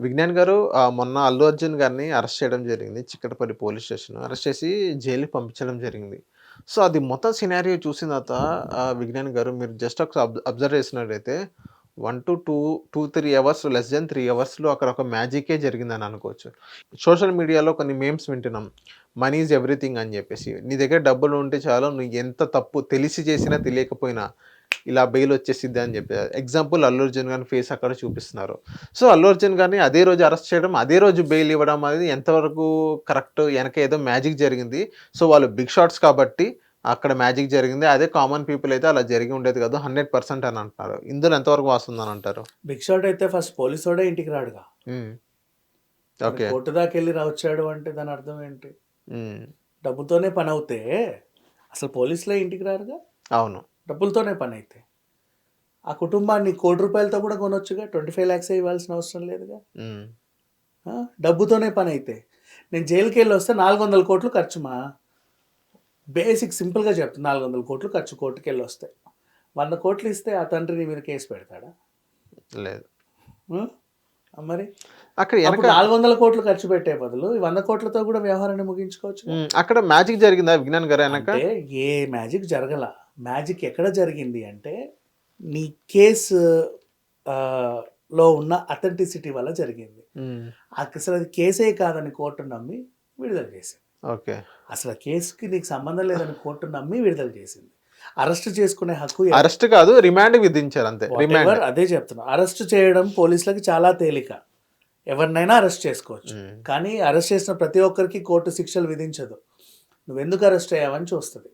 విజ్ఞాన్ గారు మొన్న అల్లు అర్జున్ గారిని అరెస్ట్ చేయడం జరిగింది. Chikkadpally police station. అరెస్ట్ చేసి జైలుకి పంపించడం జరిగింది. సో, అది మొత్తం సినారియో చూసిన తర్వాత విజ్ఞాన్ గారు మీరు జస్ట్ ఒక అబ్జర్వ్ చేసినట్టయితే 1-2, 3 అవర్స్ లెస్ థాన్ 3 అవర్స్‌లో అక్కడ ఒక మ్యాజికే జరిగిందని అనుకోవచ్చు. సోషల్ మీడియాలో కొన్ని మీమ్స్ వింటున్నాం. మనీ ఈజ్ ఎవ్రీథింగ్ అని చెప్పేసి. నీ దగ్గర డబ్బులు ఉంటే చాలు నువ్వు ఎంత తప్పు తెలిసి చేసినా తెలియకపోయినా ఇలా బెయిల్ వచ్చేసిద్ది అని చెప్పి. ఎగ్జాంపుల్ అల్లు అర్జున్ గారి ఫేస్ అక్కడ చూపిస్తున్నారు. సో, అల్లు అర్జున్ గారిని అదే రోజు అరెస్ట్ చేయడం, అదే రోజు బెయిల్ ఇవ్వడం అనేది ఎంతవరకు కరెక్ట్? ఎనక ఏదో మ్యాజిక్ జరిగింది. సో, వాళ్ళు బిగ్ షాట్స్ కాబట్టి అక్కడ మ్యాజిక్ జరిగింది. అదే కామన్ పీపుల్ అయితే అలా జరిగి ఉండేది కాదు. 100% అని అంటున్నారు. ఇందులో ఎంతవరకు వాస్తవం ఉందని అంటారు? బిగ్ షాట్ అయితే ఫస్ట్ పోలీసోడే ఇంటికి రాడుగా. హ్మ్. మరి ఓకే. కోర్టు దాకెళ్ళి వచ్చాడు అంటే దాని అర్థం ఏంటి? హ్మ్. డబ్బుతోనే పని అవుతే అసలు పోలీసులే ఇంటికి రారుగా. అవును. డబ్బులతోనే పని అయితే ఆ కుటుంబాన్ని ₹1,00,00,000తో కూడా కొనొచ్చుగా. 25 lakhs ఇవ్వాల్సిన అవసరం లేదుగా. హ్మ్. డబ్బుతోనే పని అయితే నేను జైలుకి వెళ్ళి వస్తే 400 కోట్లు ఖర్చు బేసిక్ సింపుల్గా చెప్తాను. 400 కోట్లు ఖర్చు కోర్టుకెళ్ళి వస్తే 100 కోట్లు ఇస్తే ఆ తండ్రి నీ మీద కేసు పెడతాడా? లేదు. ఆ? మరి అక్కడ ఎనక అప్పుడు 400 కోట్లు ఖర్చు పెట్టే బదులు ఈ 100 కోట్లతో కూడా వ్యవహారాన్ని ముగించుకోవచ్చుగా. అక్కడ మ్యాజిక్ జరిగిందా విజ్ఞాన్ గారు ఎనక? అంటే ఏ మ్యాజిక్ జరగల. మ్యాజిక్ ఎక్కడ జరిగింది అంటే నీ కేసు ఆ, లో ఉన్న అథెంటిసిటీ వల్ల జరిగింది. హ్మ్. అసలు అది కేసే కాదని కోర్టు నమ్మి విడుదల చేసింది. ఓకే. అసలు ఆ కేసుకి నీకు సంబంధం లేదని కోర్టు నమ్మి విడుదల చేసింది. అరెస్ట్ చేసుకునే హక్కు అరెస్ట్ కాదు రిమాండ్ విధించారు అంతే. What remand. ఎవర్ అదే చెప్తున్నా. అరెస్ట్ చేయడం పోలీసులకి చాలా తేలిక. ఎవరినైనా అరెస్ట్ చేసుకోవచ్చు. హ్మ్. కానీ అరెస్ట్ చేసిన ప్రతి ఒక్కరికి కోర్టు శిక్షలు విధించదు. నువ్వెందుకు అరెస్ట్ అయ్యావని చూస్తుంది.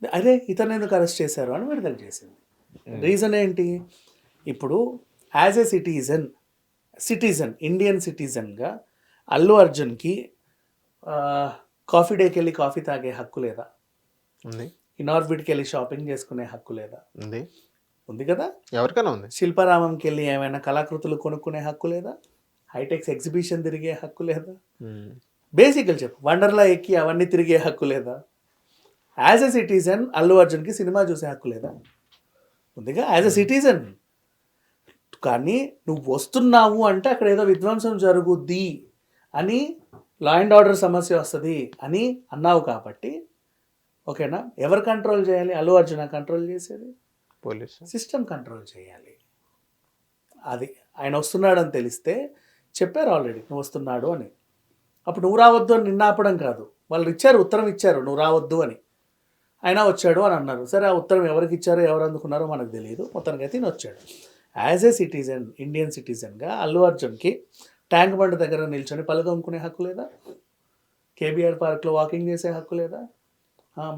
అరే ఇతను ఎందుకు అరెస్ట్ చేశారు అని విడుదల చేసింది. రీజన్ ఏంటి? ఇప్పుడు యాజ్ ఏ ఇండియన్ సిటిజన్గా అల్లు అర్జున్కి కాఫీ డేకి వెళ్ళి కాఫీ తాగే హక్కు లేదా? ఉంది. ఇనార్బిట్కి వెళ్ళి షాపింగ్ చేసుకునే హక్కు లేదా? ఉంది. ఉంది కదా. ఎవరికైనా ఉంది. శిల్పారామంకి వెళ్ళి ఏమైనా కళాకృతులు కొనుక్కునే హక్కు లేదా? హైటెక్స్ ఎగ్జిబిషన్ తిరిగే హక్కు లేదా? హ్మ్. బేసిక్గా చెప్పు. వండర్లా ఎక్కి అవన్నీ తిరిగే హక్కు లేదా? యాజ్ ఎ సిటిజన్ అల్లు అర్జున్కి సినిమా చూసే హక్కు లేదా? ఉందిగా యాజ్ ఎ సిటిజన్. కానీ నువ్వు వస్తున్నావు అంటే అక్కడ ఏదో విధ్వంసం జరుగుద్ది అని, లా అండ్ ఆర్డర్ సమస్య వస్తుంది అని అన్నావు కాబట్టి ఓకేనా. ఎవరు కంట్రోల్ చేయాలి? అల్లు అర్జున కంట్రోల్ చేసేది? పోలీసు. సిస్టమ్ కంట్రోల్ చేయాలి. అది ఆయన వస్తున్నాడని తెలిస్తే చెప్పారు ఆల్రెడీ నువ్వు వస్తున్నాడు అని. అప్పుడు నువ్వు రావద్దు అని నిన్న ఆపడం కాదు. వాళ్ళు ఇచ్చారు, ఉత్తరం ఇచ్చారు నువ్వు రావద్దు అని. అయినా వచ్చాడు అని అన్నారు. సరే ఆ ఉత్తరం ఎవరికి ఇచ్చారో ఎవరు అందుకున్నారో మనకు తెలియదు. మొత్తానికి అయితే ఈయన వచ్చాడు. యాజ్ ఏ సిటిజన్, ఇండియన్ సిటిజన్గా అల్లు అర్జున్కి ట్యాంక్ బండ్ దగ్గర నిల్చొని పళ్ళు తోముకునే హక్కు లేదా? కేబీఆర్ పార్క్లో వాకింగ్ చేసే హక్కు లేదా?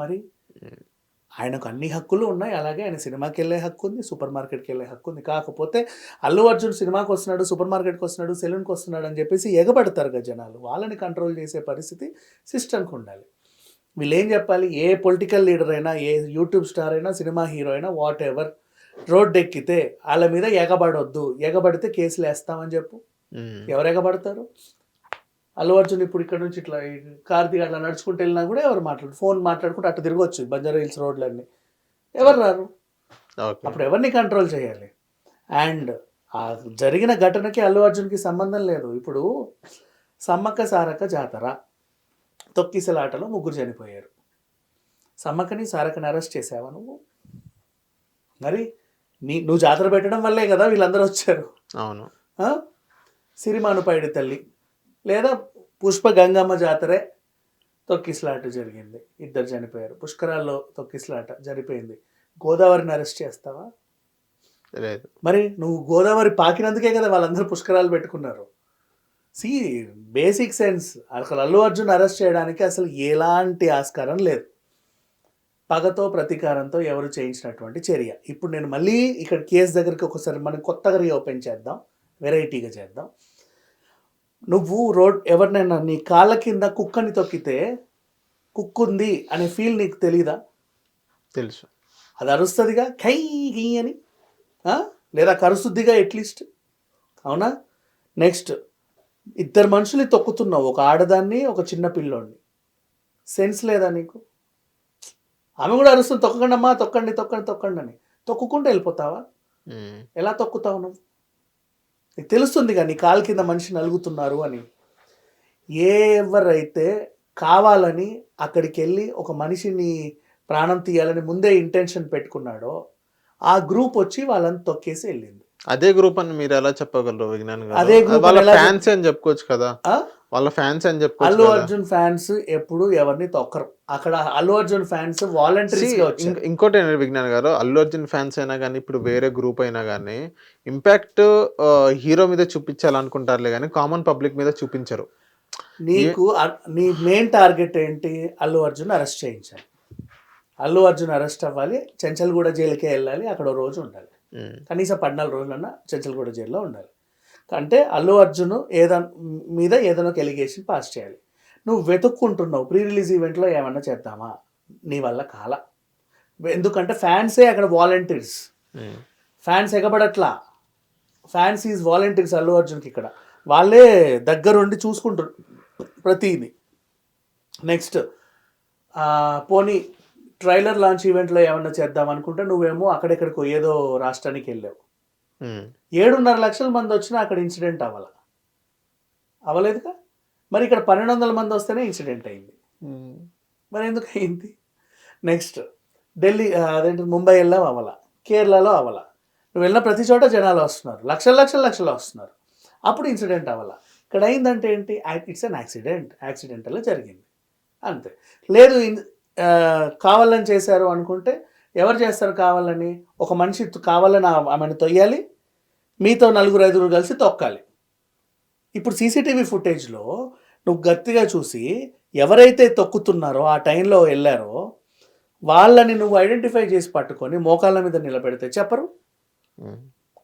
మరి ఆయనకు అన్ని హక్కులు ఉన్నాయి. అలాగే ఆయన సినిమాకి వెళ్ళే హక్కు ఉంది, సూపర్ మార్కెట్కి వెళ్ళే హక్కు ఉంది. కాకపోతే అల్లు అర్జున్ సినిమాకి వస్తున్నాడు, సూపర్ మార్కెట్కి వస్తున్నాడు, సెలూన్కి వస్తున్నాడు అని చెప్పేసి ఎగబడతారు కదా జనాలు. వాళ్ళని కంట్రోల్ చేసే పరిస్థితి సిస్టమ్కి ఉండాలి. వీళ్ళు ఏం చెప్పాలి? ఏ పొలిటికల్ లీడర్ అయినా, ఏ యూట్యూబ్ స్టార్ అయినా, సినిమా హీరో అయినా, వాట్ ఎవర్, రోడ్డు ఎక్కితే వాళ్ళ మీద ఎగబడొద్దు. ఎగబడితే కేసులు వేస్తామని చెప్పు. ఎవరు ఎగబడతారు? అల్లు అర్జున్ ఇప్పుడు ఇక్కడ నుంచి ఇట్లా కార్తీక్ అట్లా నడుచుకుంటూ వెళ్ళినా కూడా ఎవరు ఫోన్ మాట్లాడుకుంటూ అట్లా తిరగవచ్చు బంజారా హిల్స్ రోడ్లన్నీ. ఎవరు రారు. అప్పుడు ఎవరిని కంట్రోల్ చేయాలి? అండ్ ఆ జరిగిన ఘటనకి అల్లు అర్జున్కి సంబంధం లేదు. ఇప్పుడు సమ్మక్క సారక్క జాతర తొక్కిసలాటలో 3 చనిపోయారు. సమ్మక్కని సారక్కని అరెస్ట్ చేసావా నువ్వు? మరి నువ్వు జాతర పెట్టడం వల్లే కదా వీళ్ళందరూ వచ్చారు. అవును. సిరిమానుపైడి తల్లి లేదా పుష్ప గంగమ్మ జాతరే తొక్కిసలాట జరిగింది, 2 చనిపోయారు. పుష్కరాల్లో తొక్కిసలాట జరిపోయింది. గోదావరిని అరెస్ట్ చేస్తావా? లేదు. మరి నువ్వు గోదావరి పాకినందుకే కదా వాళ్ళందరూ పుష్కరాలు పెట్టుకున్నారు. See basic sense. అసలు అల్లు అర్జున్ అరెస్ట్ చేయడానికి అసలు ఎలాంటి ఆస్కారం లేదు. పగతో ప్రతీకారంతో ఎవరు చేయించినటువంటి చర్య. ఇప్పుడు నేను మళ్ళీ ఇక్కడ కేసు దగ్గరికి ఒకసారి మనం కొత్తగా రీఓపెన్ చేద్దాం, వెరైటీగా చేద్దాం. నువ్వు ఎవరినైనా నీ కాళ్ళ కింద కుక్కని తొక్కితే కుక్కుంది అనే ఫీల్ నీకు తెలీదా? తెలుసు. అది అరుస్తుందిగా కై గీ అని, లేదా కరుస్తుద్దిగా అట్లీస్ట్. అవునా? నెక్స్ట్ 2 మనుషుల్ని తొక్కుతున్నావు, ఒక ఆడదాన్ని ఒక చిన్న పిల్లోడిని. సెన్స్ లేదా నీకు? ఆమె కూడా అరుస్తుంది తొక్కకండి అమ్మా, తొక్కండి తొక్కండి తొక్కండి అని. తొక్కుకుంటూ వెళ్ళిపోతావా? ఎలా తొక్కుతావు నువ్వు? నీకు తెలుస్తుంది కానీ కాలు కింద మనిషి నలుగుతున్నారు అని. ఎవరైతే కావాలని అక్కడికి వెళ్ళి ఒక మనిషిని ప్రాణం తీయాలని ముందే ఇంటెన్షన్ పెట్టుకున్నాడో ఆ గ్రూప్ వచ్చి వాళ్ళని తొక్కేసి వెళ్ళింది. అదే గ్రూప్ అని మీరు ఎలా చెప్పగలరు విజ్ఞాన్ అదే గారు? గ్రూప్ వాళ్ళ ఫ్యాన్స్ అని చెప్పుకోవచ్చు కదా, ఆ? వాళ్ళ ఫ్యాన్స్ అని చెప్పుకోవచ్చు అల్లు కదా. అర్జున్ ఫ్యాన్స్ ఎప్పుడు ఎవరిని తొక్కరు. అక్కడ అల్లు అర్జున్ ఫ్యాన్స్ వాలంటీర్స్ గా వచ్చారు. ఇంకోటి ఏంటంటే విజ్ఞాన్ గారు, అల్లు అర్జున్ ఫ్యాన్స్ అయినా కానీ ఇప్పుడు వేరే గ్రూప్ అయినా కానీ ఇంపాక్ట్ హీరో మీద చూపించాలనుకుంటారులే కానీ కామన్ పబ్లిక్ మీద చూపించరు. నీకు నీ మెయిన్ టార్గెట్ ఏంటి? అల్లు అర్జున్ అరెస్ట్ చేయించాలి. అల్లు అర్జున్ అరెస్ట్ అవ్వాలి, చెంచల్గూడ జైలుకే వెళ్ళాలి, అక్కడ ఓ రోజు ఉండాలి, కనీసం 14 రోజులన్నా చెంచల్గూడ జైల్లో ఉండాలి. అంటే అల్లు అర్జున్ మీద ఏదైనా ఒక ఎలిగేషన్ పాస్ చేయాలి. నువ్వు వెతుక్కుంటున్నావు ప్రీ రిలీజ్ ఈవెంట్లో ఏమన్నా చేద్దామా, నీ వల్ల కాల. ఎందుకంటే ఫ్యాన్సే అక్కడ వాలంటీర్స్, ఫ్యాన్స్ ఎగబడట్లా, ఫ్యాన్స్ ఈజ్ వాలంటీర్స్ అల్లు అర్జున్కి. ఇక్కడ వాళ్ళే దగ్గరుండి చూసుకుంటారు ప్రతిదీ. నెక్స్ట్ పోనీ ట్రైలర్ లాంచ్ ఈవెంట్లో ఏమన్నా చేద్దాం అనుకుంటే నువ్వేమో అక్కడెక్కడికో ఏదో రాష్ట్రానికి వెళ్ళావు. 7.5 లక్షల మంది వచ్చినా అక్కడ ఇన్సిడెంట్ అవ్వలేదుగా. మరి ఇక్కడ 1200 మంది వస్తేనే ఇన్సిడెంట్ అయింది. మరి ఎందుకు అయింది? నెక్స్ట్ ఢిల్లీ అదేంటి ముంబై వెళ్ళావు, అవ్వాల. కేరళలో అవ్వాల. నువ్వు వెళ్ళిన ప్రతి చోట జనాలు వస్తున్నారు, లక్షలు వస్తున్నారు, అప్పుడు ఇన్సిడెంట్ అవ్వాల. ఇక్కడ అయిందంటే ఏంటి? ఇట్స్ అన్ యాక్సిడెంటల్ జరిగింది అంతే. లేదు కావాలని చేశారు అనుకుంటే ఎవరు చేస్తారు కావాలని? ఒక మనిషి కావాలని ఆమెను తొయ్యాలి, మీతో 4-5 కలిసి తొక్కాలి. ఇప్పుడు సీసీటీవీ ఫుటేజ్లో నువ్వు గట్టిగా చూసి ఎవరైతే తొక్కుతున్నారో ఆ టైంలో వెళ్ళారో వాళ్ళని నువ్వు ఐడెంటిఫై చేసి పట్టుకొని మోకాళ్ళ మీద నిలబెడితే చెప్పరు.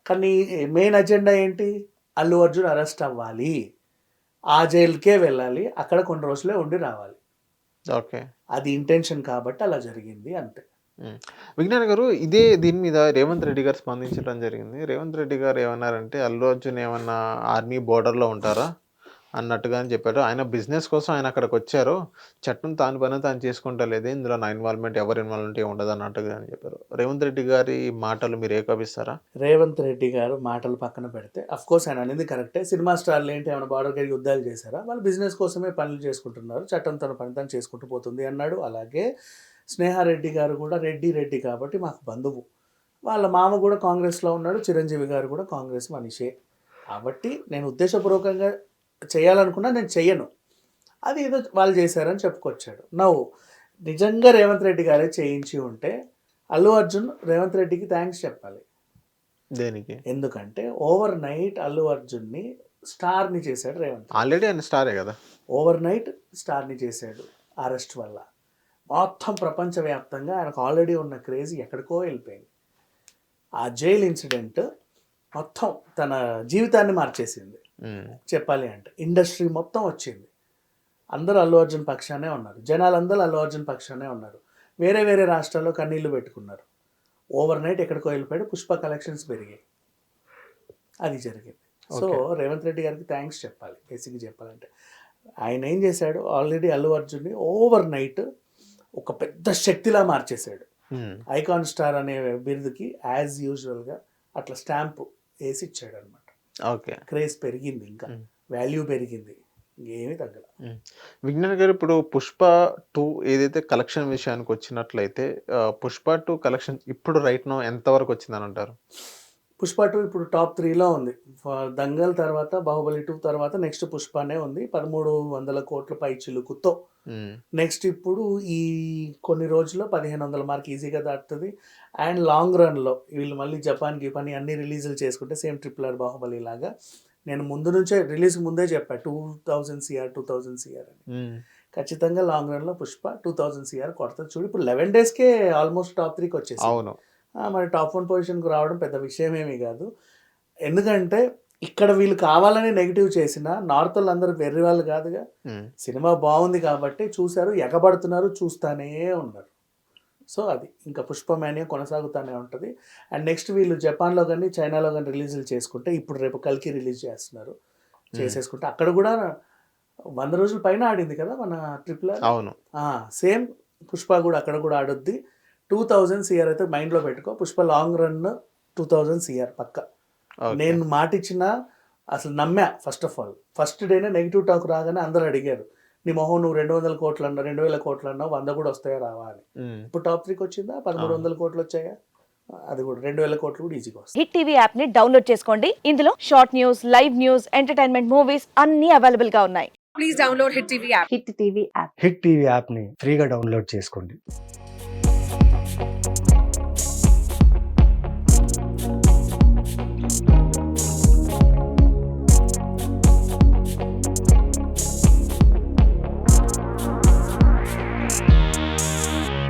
కానీ మెయిన్ అజెండా ఏంటి? అల్లు అర్జున్ అరెస్ట్ అవ్వాలి, ఆ జైలుకే వెళ్ళాలి, అక్కడ కొన్ని రోజులే ఉండి రావాలి. ఓకే, అది ఇంటెన్షన్ కాబట్టి అలా జరిగింది అంతే. విజ్ఞాన్ గారు, దీని మీద రేవంత్ రెడ్డి గారు స్పందించడం జరిగింది. రేవంత్ రెడ్డి గారు ఏమన్నారంటే అల్లు అర్జున్ ఏమన్నా ఆర్మీ బోర్డర్లో ఉంటారా అన్నట్టుగా అని చెప్పారు. ఆయన బిజినెస్ కోసం ఆయన అక్కడికి వచ్చారు, చట్టం తాను పని తాను చేసుకుంటలేదు, ఇందులో నా ఇన్వాల్వ్మెంట్ ఎవరి ఇన్వాల్వ్మెంట్ ఉండదు అన్నట్టుగా అని చెప్పారు. రేవంత్ రెడ్డి గారి మాటలు మీరు ఏకపిస్తారా? రేవంత్ రెడ్డి గారు మాటలు పక్కన పెడితే అఫ్కోర్స్ ఆయన అనేది కరెక్టే. సినిమా స్టార్లు ఏంటి ఏమైనా బార్డర్ గారి యుద్ధాలు చేశారా? వాళ్ళు బిజినెస్ కోసమే పనులు చేసుకుంటున్నారు, చట్టం తన పని తాను చేసుకుంటూ పోతుంది అన్నాడు. అలాగే స్నేహారెడ్డి గారు కూడా రెడ్డి కాబట్టి మాకు బంధువు, వాళ్ళ మామ కూడా కాంగ్రెస్లో ఉన్నాడు, చిరంజీవి గారు కూడా కాంగ్రెస్ మనిషే. కాబట్టి నేను ఉద్దేశపూర్వకంగా చేయాలనుకున్నా నేను చెయ్యను, అది ఏదో వాళ్ళు చేశారని చెప్పుకొచ్చాడు. నిజంగా రేవంత్ రెడ్డి గారే చేయించి ఉంటే అల్లు అర్జున్ రేవంత్ రెడ్డికి థ్యాంక్స్ చెప్పాలి. దేనికి? ఎందుకంటే ఓవర్ నైట్ అల్లు అర్జున్ని స్టార్ని చేశాడు రేవంత్. ఆల్రెడీ ఆయన స్టారే కదా. ఓవర్ నైట్ స్టార్ని చేశాడు అరెస్ట్ వల్ల. మొత్తం ప్రపంచవ్యాప్తంగా ఆయనకు ఆల్రెడీ ఉన్న క్రేజ్ ఎక్కడికో వెళ్ళిపోయింది. ఆ జైల్ ఇన్సిడెంట్ మొత్తం తన జీవితాన్ని మార్చేసింది. చెప్పాలి అంటే ఇండస్ట్రీ మొత్తం వచ్చింది, అందరూ అల్లు అర్జున్ పక్షానే ఉన్నారు, జనాలందరూ అల్లు అర్జున్ పక్షానే ఉన్నారు. వేరే వేరే రాష్ట్రాల్లో కన్నీళ్లు పెట్టుకున్నారు. ఓవర్ నైట్ ఎక్కడికో వెళ్ళిపోయాడు, పుష్ప కలెక్షన్స్ పెరిగాయి, అది జరిగింది. సో రేవంత్ రెడ్డి గారికి థ్యాంక్స్ చెప్పాలి. బేసిక్గా చెప్పాలంటే ఆయన ఏం చేశాడు, ఆల్రెడీ అల్లు అర్జున్ని ఓవర్ నైట్ ఒక పెద్ద శక్తిలా మార్చేశాడు. ఐకాన్ స్టార్ అనే బిరుదుకి యాజ్ యూజువల్గా అట్లా స్టాంపు వేసి ఇచ్చాడు అనమాట. ఓకే, క్రేజ్ పెరిగింది, ఇంకా వాల్యూ పెరిగింది, ఏమీ తగ్గల. విజ్ఞాన్ గారు, ఇప్పుడు పుష్ప 2 ఏదైతే కలెక్షన్ విషయానికి వచ్చినట్లయితే పుష్ప 2 కలెక్షన్ ఇప్పుడు రైట్ నో ఎంతవరకు వచ్చిందని అంటారు? పుష్ప 2 ఇప్పుడు టాప్ 3లో ఉంది. దంగల్ తర్వాత బాహుబలి 2 తర్వాత నెక్స్ట్ పుష్పనే ఉంది 1300 కోట్ల పై చిలుకుతో. నెక్స్ట్ ఇప్పుడు ఈ కొన్ని రోజుల్లో 1500 మార్క్ ఈజీగా దాటుతుంది. అండ్ లాంగ్ రన్లో వీళ్ళు మళ్ళీ జపాన్ గిపాన్ అన్ని రిలీజులు చేసుకుంటే సేమ్ RRR బాహుబలి లాగా, నేను ముందు నుంచే రిలీజ్కి ముందే చెప్పా 2000 CR అని. ఖచ్చితంగా లాంగ్ రన్లో పుష్ప 2000 CR కొడుతుంది. చూడు ఇప్పుడు 11 డేస్కే ఆల్మోస్ట్ టాప్ 3కి వచ్చేసి. అవును, మరి టాప్ 1 పొజిషన్కి రావడం పెద్ద విషయం ఏమీ కాదు. ఎందుకంటే ఇక్కడ వీళ్ళు కావాలని నెగిటివ్ చేసిన నార్త్ వాళ్ళు అందరూ వెర్రి వాళ్ళు కాదుగా. సినిమా బాగుంది కాబట్టి చూశారు, ఎగబడుతున్నారు, చూస్తానే ఉన్నారు. సో అది ఇంకా పుష్ప మేనియా కొనసాగుతూనే ఉంటుంది. అండ్ నెక్స్ట్ వీళ్ళు జపాన్లో కానీ చైనాలో కానీ రిలీజులు చేసుకుంటే, ఇప్పుడు రేపు కల్కి రిలీజ్ చేస్తున్నారు, చేసేసుకుంటే అక్కడ కూడా 100 రోజుల పైన ఆడింది కదా మన RRR. అవును, సేమ్ పుష్ప కూడా అక్కడ కూడా ఆడుద్ది. 2000 CR అయితే మైండ్లో పెట్టుకో. పుష్ప లాంగ్ రన్ 2000 CR పక్క. నేను మాట ఇచ్చిన అసలు నమ్మా. ఫస్ట్ ఆఫ్ ఆల్ ఫస్ట్ డేనే నెగిటివ్ టాక్ రాగానే అందరూ అడిగారు, నీ మొహం నువ్వు 200 కోట్లు అన్నా 2000 కోట్లు అన్నావు, 100 కూడా వస్తాయా రావా అని. ఇప్పుడు టాప్ 3కి వచ్చిందా, 1300 కోట్లు వచ్చాయా, అది కూడా 2000 కోట్లు కూడా ఈజీగా వస్తాయి. హిట్ టీవీ యాప్ ని డౌన్లోడ్ చేసుకోండి. ఇందులో short news, live news, entertainment movies అన్ని అవైలబుల్ గా ఉన్నాయి. Please download Hit TV app. Hit TV app. Hit TV యాప్ని ఫ్రీగా డౌన్లోడ్ చేసుకోండి.